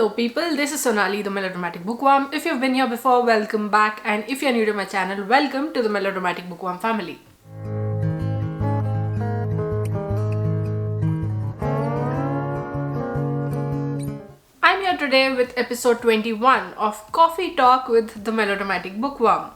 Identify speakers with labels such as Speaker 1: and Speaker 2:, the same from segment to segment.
Speaker 1: Hello people, this is Sonali, the Melodramatic Bookworm. If you've been here before, welcome back, and if you're new to my channel, welcome to the Melodramatic Bookworm family. I'm here today with episode 21 of Coffee Talk with the Melodramatic Bookworm.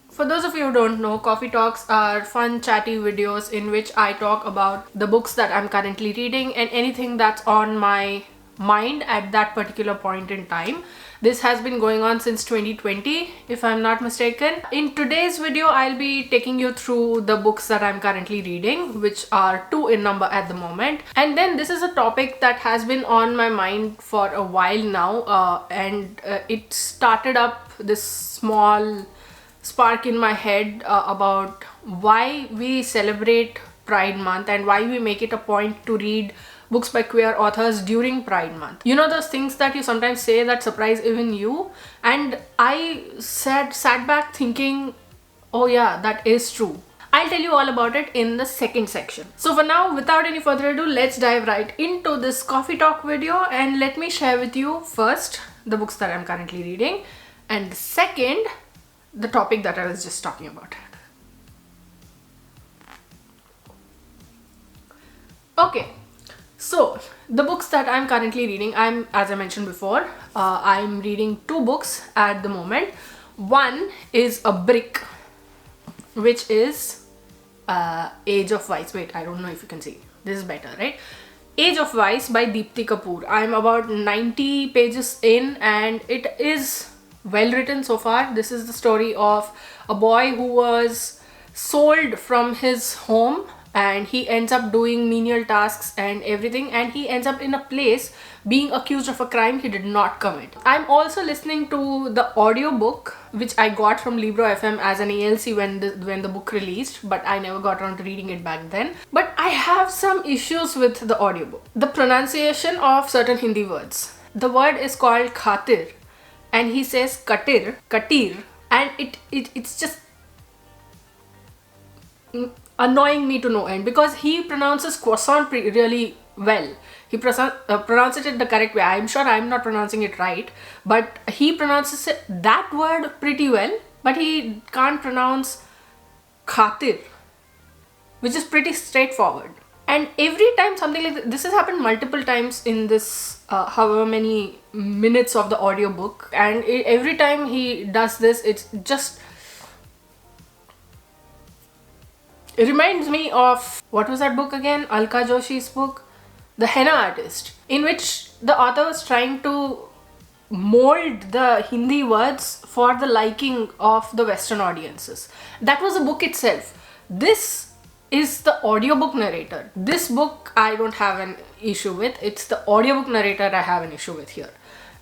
Speaker 1: For those of you who don't know, Coffee Talks are fun, chatty videos in which I talk about the books that I'm currently reading and anything that's on my mind at that particular point in time. This has been going on since 2020, if I'm not mistaken. In today's video, I'll be taking you through the books that I'm currently reading, which are 2 in number at the moment. And then this is a topic that has been on my mind for a while now, and it started up this small spark in my head about why we celebrate Pride Month and why we make it a point to read books by queer authors during Pride Month. You know those things that you sometimes say that surprise even you? And I sat back thinking, oh yeah, that is true. I'll tell you all about it in the second section. So for now, without any further ado, let's dive right into this coffee talk video, and let me share with you first the books that I'm currently reading, and second, the topic that I was just talking about. Okay, so the books that I'm currently reading, as I mentioned before, I'm reading 2 books at the moment. One is a brick, which is Age of Vice. Wait, I don't know if you can see. This is better, right? Age of Vice by Deepti Kapoor. I'm about 90 pages in and it is well written so far. This is the story of a boy who was sold from his home and he ends up doing menial tasks and everything, and he ends up in a place being accused of a crime he did not commit. I'm also listening to the audiobook which I got from Libro FM as an ALC when the book released, but I never got around to reading it back then. But I have some issues with the audiobook. The pronunciation of certain Hindi words. The word is called khatir and he says katir, and it's just annoying me to no end because he pronounces croissant really well. He pronounces it the correct way. I'm sure I'm not pronouncing it right, but he pronounces that word pretty well, but he can't pronounce khatir, which is pretty straightforward. And every time something like this has happened multiple times in this however many minutes of the audiobook, and every time he does this, it reminds me of, what was that book again? Alka Joshi's book, The Henna Artist, in which the author was trying to mold the Hindi words for the liking of the Western audiences. That was a book itself. This is the audiobook narrator. This book I don't have an issue with. It's the audiobook narrator I have an issue with here.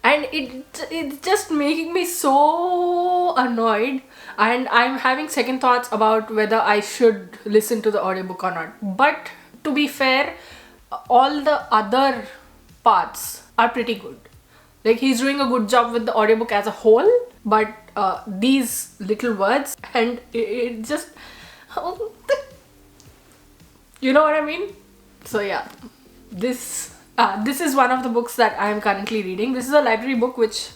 Speaker 1: And it's just making me so annoyed, and I'm having second thoughts about whether I should listen to the audiobook or not. But to be fair, all the other parts are pretty good. Like, he's doing a good job with the audiobook as a whole, but these little words, and it just... you know what I mean? So yeah, this is one of the books that I am currently reading. This is a library book which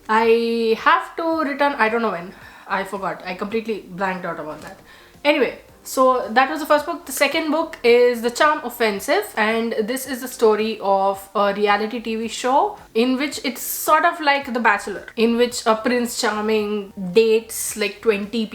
Speaker 1: I have to return. I don't know when. I forgot. I completely blanked out about that. Anyway, so that was the first book. The second book is The Charm Offensive, and this is the story of a reality TV show in which it's sort of like The Bachelor, in which a Prince Charming dates like 20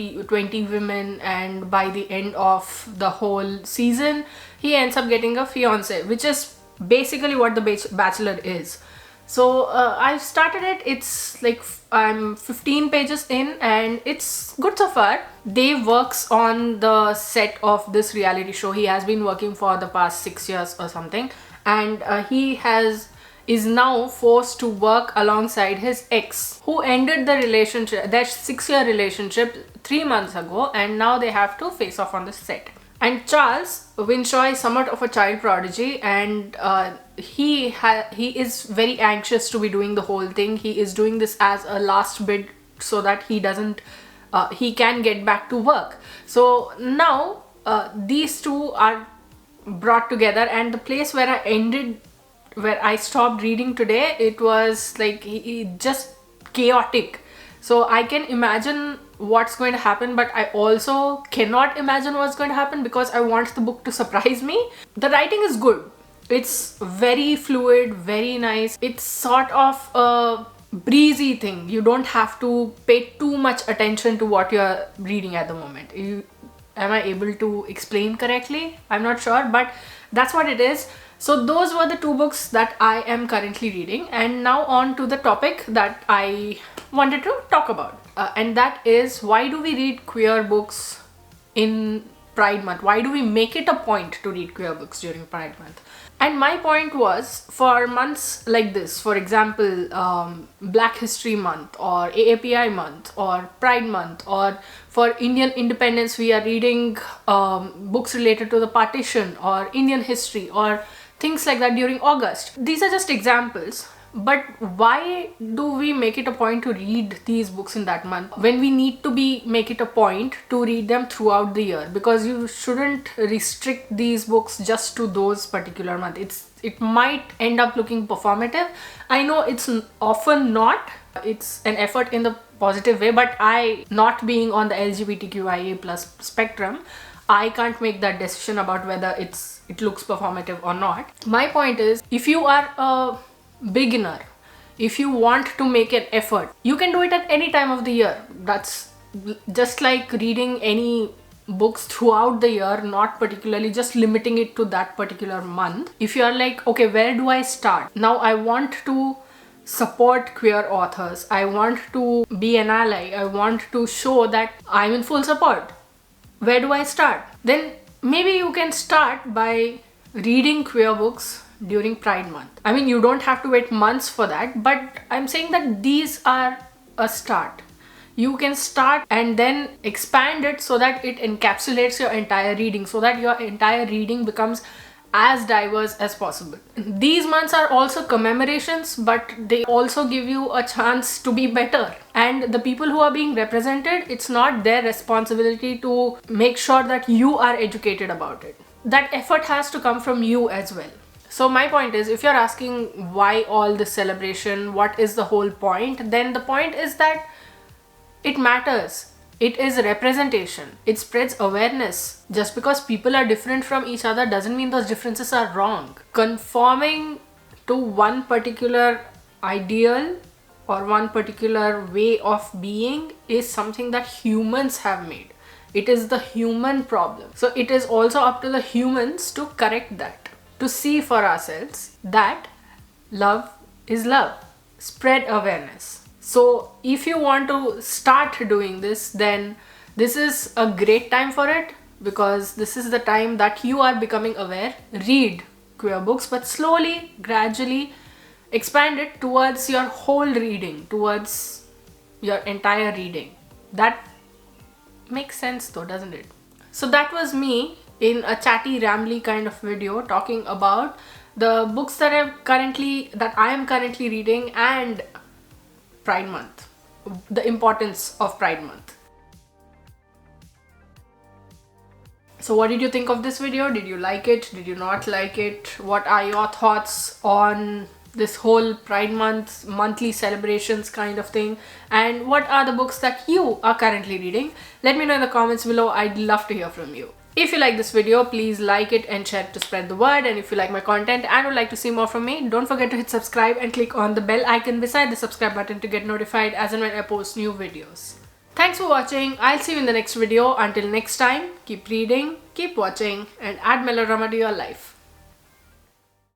Speaker 1: women, and by the end of the whole season, he ends up getting a fiance, which is basically what The Bachelor is. So I've started it. It's like I'm 15 pages in and it's good so far. Dave works on the set of this reality show. He has been working for the past 6 years or something, and he is now forced to work alongside his ex, who ended the relationship, their 6-year relationship, 3 months ago, and now they have to face off on the set. And Charles Winshaw is somewhat of a child prodigy, and he is very anxious to be doing the whole thing. He is doing this as a last bid so that he can get back to work. So now these two are brought together, and the place where I ended, where I stopped reading today, it was like just chaotic. So I can imagine what's going to happen, but I also cannot imagine what's going to happen because I want the book to surprise me. The writing is good. It's very fluid, very nice. It's sort of a breezy thing. You don't have to pay too much attention to what you're reading at the moment. Am I able to explain correctly? I'm not sure, but that's what it is. So those were the two books that I am currently reading, and now on to the topic that I wanted to talk about, and that is, why do we read queer books in Pride Month? Why do we make it a point to read queer books during Pride Month? And my point was, for months like this, for example, Black History Month or AAPI Month or Pride Month, or for Indian independence we are reading books related to the partition or Indian history or things like that during August. These are just examples. But why do we make it a point to read these books in that month when we need to make it a point to read them throughout the year? Because you shouldn't restrict these books just to those particular months. It might end up looking performative. I know it's often not. It's an effort in the positive way, but I, not being on the LGBTQIA plus spectrum, I can't make that decision about whether it looks performative or not. My point is, if you are a beginner, if you want to make an effort, you can do it at any time of the year. That's just like reading any books throughout the year, not particularly just limiting it to that particular month. If you are like, okay, where do I start? Now I want to support queer authors, I want to be an ally, I want to show that I'm in full support. Where do I start? Then maybe you can start by reading queer books during Pride Month. I mean, you don't have to wait months for that, but I'm saying that these are a start. You can start and then expand it so that it encapsulates your entire reading, so that your entire reading becomes as diverse as possible. These months are also commemorations, but they also give you a chance to be better. And the people who are being represented, it's not their responsibility to make sure that you are educated about it. That effort has to come from you as well. So my point is, if you're asking why all this celebration, what is the whole point, then the point is that it matters. It is representation. It spreads awareness. Just because people are different from each other doesn't mean those differences are wrong. Conforming to one particular ideal or one particular way of being is something that humans have made. It is the human problem. So it is also up to the humans to correct that, to see for ourselves that love is love. Spread awareness. So if you want to start doing this, then this is a great time for it, because this is the time that you are becoming aware. Read queer books, but slowly, gradually expand it towards your whole reading, towards your entire reading. That makes sense though, doesn't it? So that was me in a chatty, rambly kind of video talking about the books that I am currently reading and Pride Month, the importance of Pride Month. So what did you think of this video? Did you like it? Did you not like it? What are your thoughts on this whole Pride Month, monthly celebrations kind of thing? And what are the books that you are currently reading? Let me know in the comments below. I'd love to hear from you. If you like this video, please like it and share it to spread the word. And if you like my content and would like to see more from me, don't forget to hit subscribe and click on the bell icon beside the subscribe button to get notified as and when I post new videos. Thanks for watching. I'll see you in the next video. Until next time, keep reading, keep watching, and add melodrama to your life.